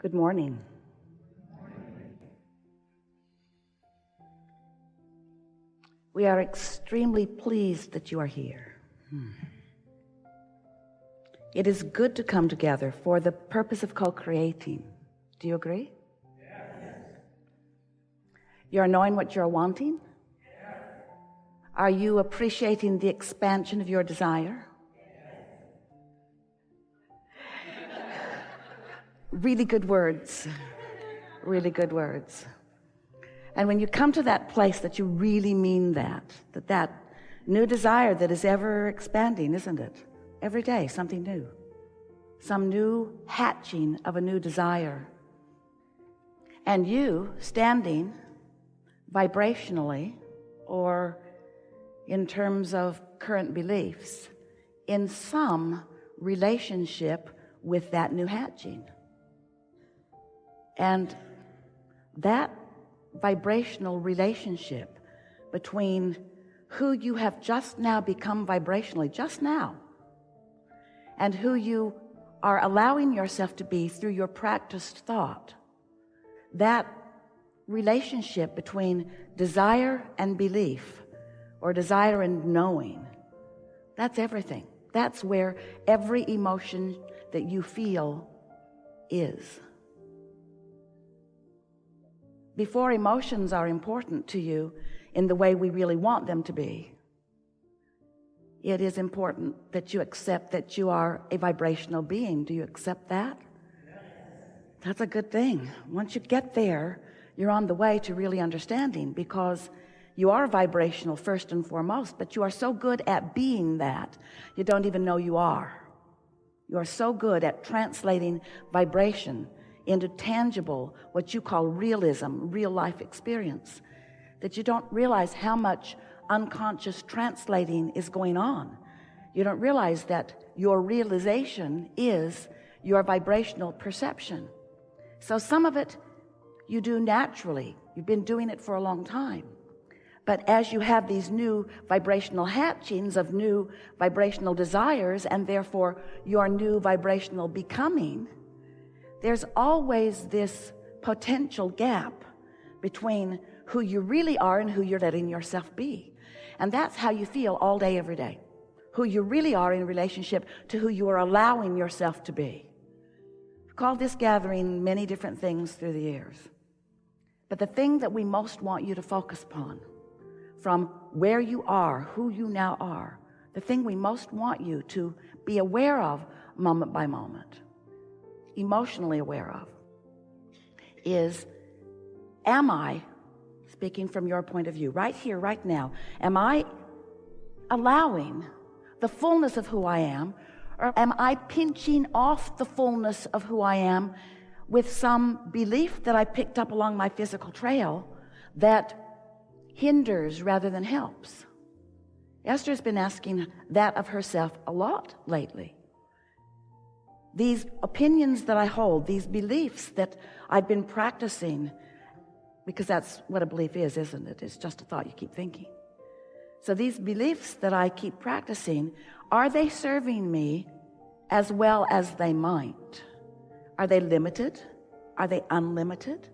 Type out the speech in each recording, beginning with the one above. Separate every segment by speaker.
Speaker 1: Good morning. We are extremely pleased that you are here. It is good to come together for the purpose of co-creating. Do you agree? Yes. You're knowing what you're wanting? Yes. Are you appreciating the expansion of your desire? Really good words. Really good words. And when you come to that place that you really mean that new desire that is ever expanding, isn't it? Every day, something new. Some new hatching of a new desire. And you standing vibrationally, or in terms of current beliefs, in some relationship with that new hatching. And that vibrational relationship between who you have just now become vibrationally, just now, and who you are allowing yourself to be through your practiced thought, that relationship between desire and belief, or desire and knowing, that's everything. That's where every emotion that you feel is. Before emotions are important to you in the way we really want them to be, it is important that you accept that you are a vibrational being. Do you accept that? Yes. That's a good thing. Once you get there, you're on the way to really understanding, because you are vibrational first and foremost, but you are so good at being that, you don't even know you are. You are so good at translating vibration into tangible, what you call realism, real life experience, that you don't realize how much unconscious translating is going on. You don't realize that your realization is your vibrational perception. So some of it you do naturally. You've been doing it for a long time. But as you have these new vibrational hatchings of new vibrational desires, and therefore your new vibrational becoming, there's always this potential gap between who you really are and who you're letting yourself be. And that's how you feel all day, every day. Who you really are in relationship to who you are allowing yourself to be. We've called this gathering many different things through the years. But the thing that we most want you to focus upon, from where you are, who you now are, the thing we most want you to be aware of moment by moment, emotionally aware of, is, am I, speaking from your point of view, right here, right now, am I allowing the fullness of who I am, or am I pinching off the fullness of who I am with some belief that I picked up along my physical trail that hinders rather than helps? Esther's been asking that of herself a lot lately. These opinions that I hold, these beliefs that I've been practicing, because that's what a belief is, isn't it? It's just a thought you keep thinking. So these beliefs that I keep practicing, are they serving me as well as they might? Are they limited? Are they unlimited?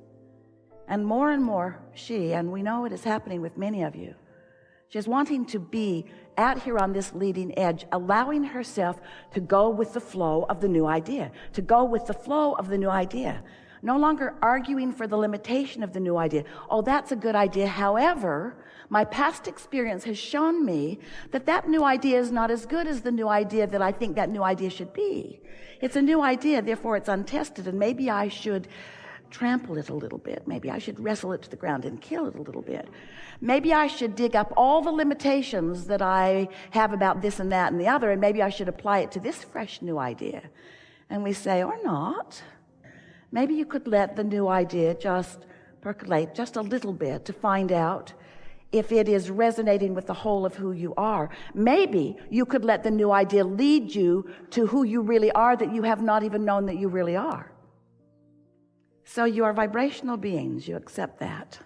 Speaker 1: And more, and we know it is happening with many of you, she's wanting to be out here on this leading edge, allowing herself to go with the flow of the new idea, to go with the flow of the new idea. No longer arguing for the limitation of the new idea. Oh, that's a good idea. However, my past experience has shown me that that new idea is not as good as the new idea that I think that new idea should be. It's a new idea, therefore it's untested, and maybe I should trample it a little bit. Maybe I should wrestle it to the ground and kill it a little bit. Maybe I should dig up all the limitations that I have about this and that and the other, and maybe I should apply it to this fresh new idea. And we say, or not. Maybe you could let the new idea just percolate just a little bit to find out if it is resonating with the whole of who you are. Maybe you could let the new idea lead you to who you really are that you have not even known that you really are. So you are vibrational beings, you accept that.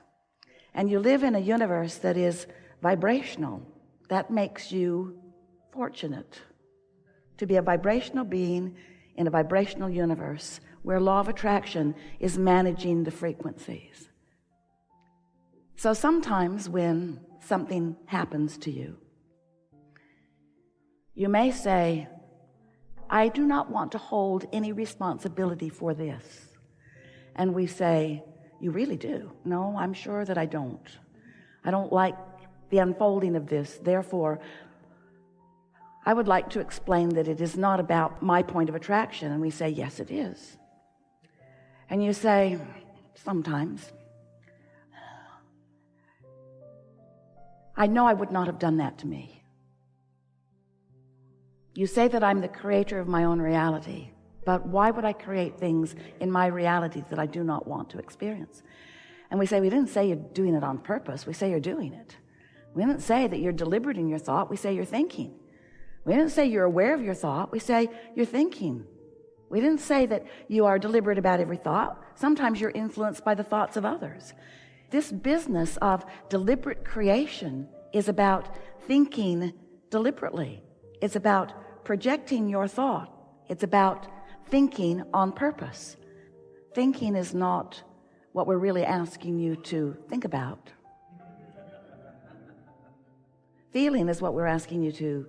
Speaker 1: And you live in a universe that is vibrational. That makes you fortunate to be a vibrational being in a vibrational universe where law of attraction is managing the frequencies. So sometimes when something happens to you, you may say, I do not want to hold any responsibility for this. And we say, you really do? No, I'm sure that I don't. I don't like the unfolding of this. Therefore, I would like to explain that it is not about my point of attraction. And we say, yes, it is. And you say, sometimes, I know I would not have done that to me. You say that I'm the creator of my own reality, but why would I create things in my reality that I do not want to experience? And we say, we didn't say you're doing it on purpose. We say you're doing it. We didn't say that you're deliberate in your thought. We say you're thinking. We didn't say you're aware of your thought. We say you're thinking. We didn't say that you are deliberate about every thought. Sometimes you're influenced by the thoughts of others. This business of deliberate creation is about thinking deliberately. It's about projecting your thought. It's about thinking on purpose. Thinking is not what we're really asking you to think about. Feeling is what we're asking you to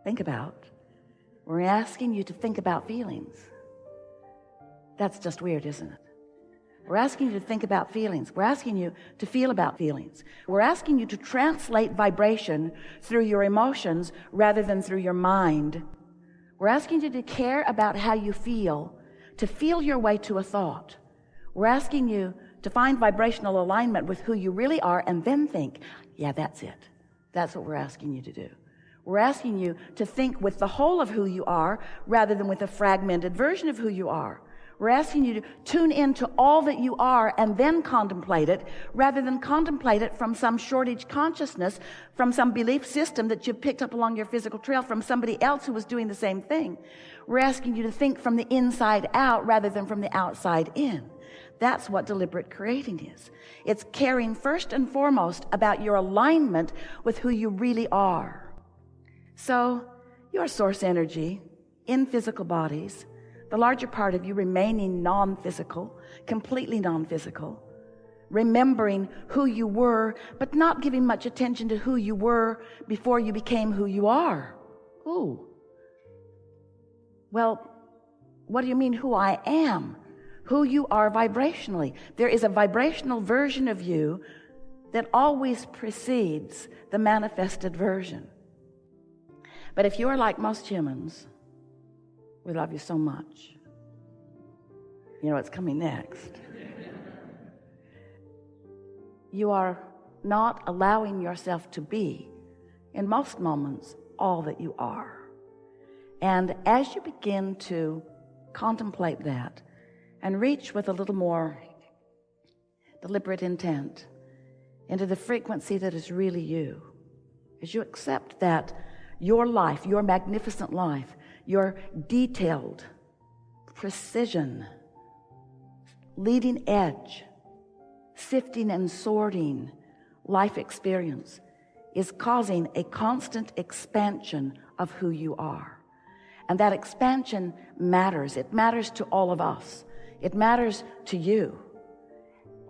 Speaker 1: think about. We're asking you to think about feelings. That's just weird, isn't it? We're asking you to think about feelings. We're asking you to feel about feelings. We're asking you to translate vibration through your emotions rather than through your mind. We're asking you to care about how you feel, to feel your way to a thought. We're asking you to find vibrational alignment with who you really are and then think, yeah, that's it. That's what we're asking you to do. We're asking you to think with the whole of who you are rather than with a fragmented version of who you are. We're asking you to tune into all that you are and then contemplate it rather than contemplate it from some shortage consciousness, from some belief system that you've picked up along your physical trail from somebody else who was doing the same thing. We're asking you to think from the inside out rather than from the outside in. That's what deliberate creating is. It's caring first and foremost about your alignment with who you really are. So, your source energy in physical bodies, the larger part of you remaining non-physical, completely non-physical, remembering who you were, but not giving much attention to who you were before you became who you are. Ooh. Well, what do you mean who I am? Who you are vibrationally. There is a vibrational version of you that always precedes the manifested version. But if you are like most humans, we love you so much. You know what's coming next. You are not allowing yourself to be, in most moments, all that you are. And as you begin to contemplate that and reach with a little more deliberate intent into the frequency that is really you, as you accept that your life, your magnificent life, your detailed, precision, leading edge, sifting and sorting life experience is causing a constant expansion of who you are. And that expansion matters. It matters to all of us. It matters to you.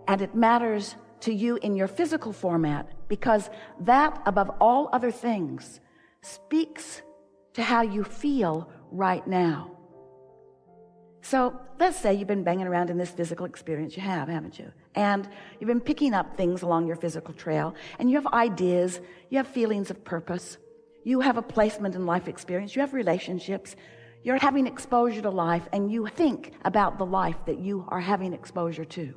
Speaker 1: And it matters to you in your physical format because that, above all other things, speaks to how you feel right now. So let's say you've been banging around in this physical experience. You have, haven't you? And you've been picking up things along your physical trail, and you have ideas, you have feelings of purpose, you have a placement in life experience, you have relationships, you're having exposure to life, and you think about the life that you are having exposure to.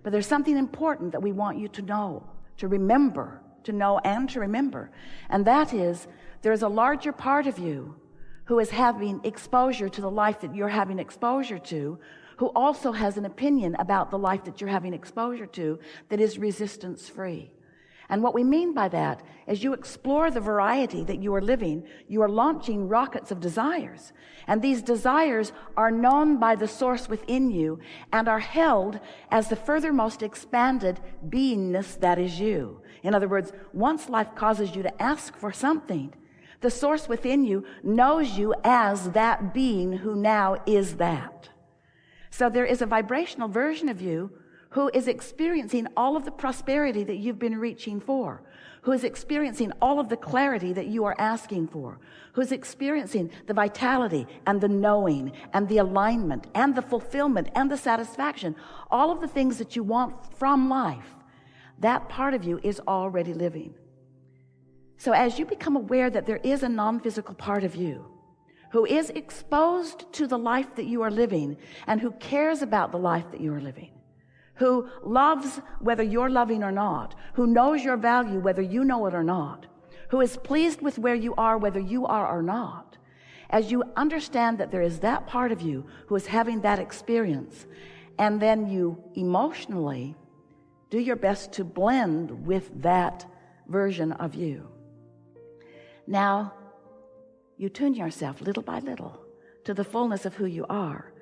Speaker 1: But there's something important that we want you to know, to remember, to know and to remember, and that is there's a larger part of you who is having exposure to the life that you're having exposure to, who also has an opinion about the life that you're having exposure to that is resistance-free. And what we mean by that, as you explore the variety that you are living, you are launching rockets of desires. And these desires are known by the source within you and are held as the furthermost expanded beingness that is you. In other words, once life causes you to ask for something, the source within you knows you as that being who now is that. So there is a vibrational version of you who is experiencing all of the prosperity that you've been reaching for, who is experiencing all of the clarity that you are asking for, who is experiencing the vitality and the knowing and the alignment and the fulfillment and the satisfaction, all of the things that you want from life. That part of you is already living. So as you become aware that there is a non-physical part of you who is exposed to the life that you are living and who cares about the life that you are living, who loves whether you're loving or not, who knows your value whether you know it or not, who is pleased with where you are whether you are or not, as you understand that there is that part of you who is having that experience, and then you emotionally do your best to blend with that version of you. Now, you tune yourself little by little to the fullness of who you are,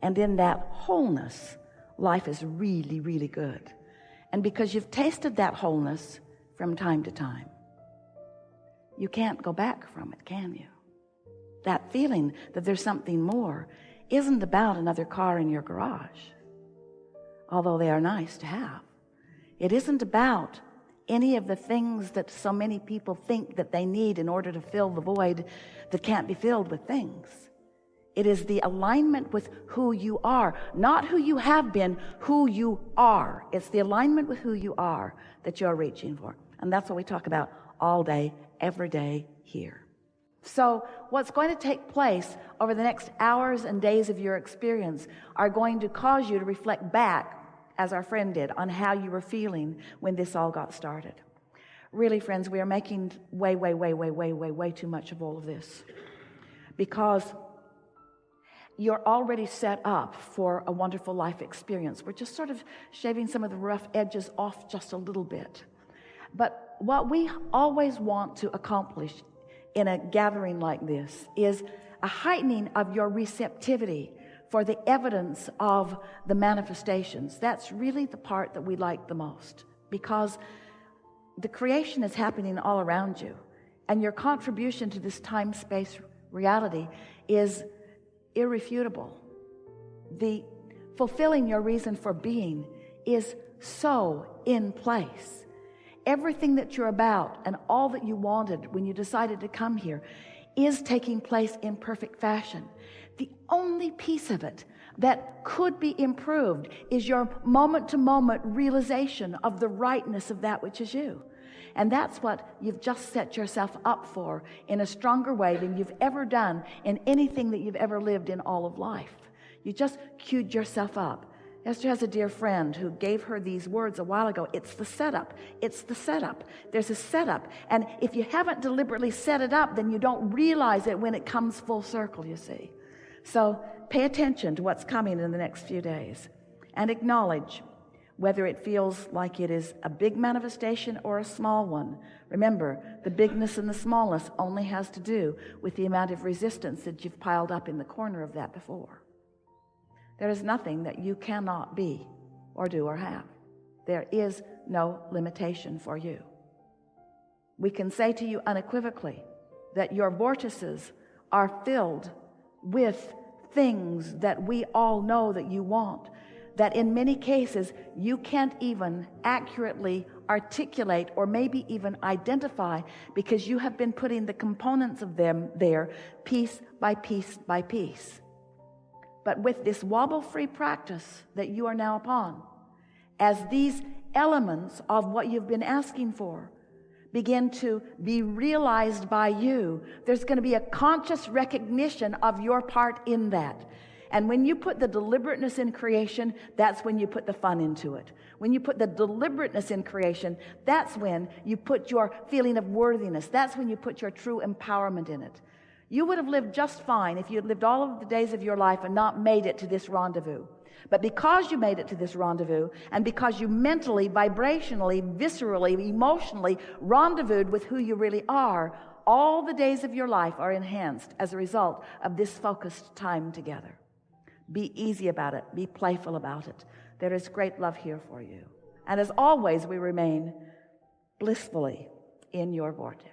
Speaker 1: and in that wholeness, life is really, really good. And because you've tasted that wholeness from time to time, you can't go back from it, can you? That feeling that there's something more isn't about another car in your garage, although they are nice to have. It isn't about any of the things that so many people think that they need in order to fill the void that can't be filled with things. It is the alignment with who you are, not who you have been, who you are. It's the alignment with who you are that you're reaching for. And that's what we talk about all day, every day here. So what's going to take place over the next hours and days of your experience are going to cause you to reflect back, as our friend did, on how you were feeling when this all got started. Really, friends, we are making way too much of all of this, because you're already set up for a wonderful life experience. We're just sort of shaving some of the rough edges off just a little bit. But what we always want to accomplish in a gathering like this is a heightening of your receptivity for the evidence of the manifestations. That's really the part that we like the most, because the creation is happening all around you, and your contribution to this time-space reality is irrefutable. The fulfilling your reason for being is so in place. Everything that you're about and all that you wanted when you decided to come here is taking place in perfect fashion. The only piece of it that could be improved is your moment-to-moment realization of the rightness of that which is you. And that's what you've just set yourself up for in a stronger way than you've ever done in anything that you've ever lived in all of life. You just queued yourself up. Esther has a dear friend who gave her these words a while ago. It's the setup. It's the setup. There's a setup. And if you haven't deliberately set it up, then you don't realize it when it comes full circle, you see. So pay attention to what's coming in the next few days and acknowledge whether it feels like it is a big manifestation or a small one. Remember, the bigness and the smallness only has to do with the amount of resistance that you've piled up in the corner of that before. There is nothing that you cannot be or do or have. There is no limitation for you. We can say to you unequivocally that your vortices are filled with things that we all know that you want, that in many cases you can't even accurately articulate or maybe even identify, because you have been putting the components of them there piece by piece by piece. But with this wobble-free practice that you are now upon, as these elements of what you've been asking for begin to be realized by you, there's going to be a conscious recognition of your part in that. And when you put the deliberateness in creation, that's when you put the fun into it. When you put the deliberateness in creation, that's when you put your feeling of worthiness. That's when you put your true empowerment in it. You would have lived just fine if you had lived all of the days of your life and not made it to this rendezvous. But because you made it to this rendezvous, and because you mentally, vibrationally, viscerally, emotionally rendezvoused with who you really are, all the days of your life are enhanced as a result of this focused time together. Be easy about it. Be playful about it. There is great love here for you. And as always, we remain blissfully in your vortex.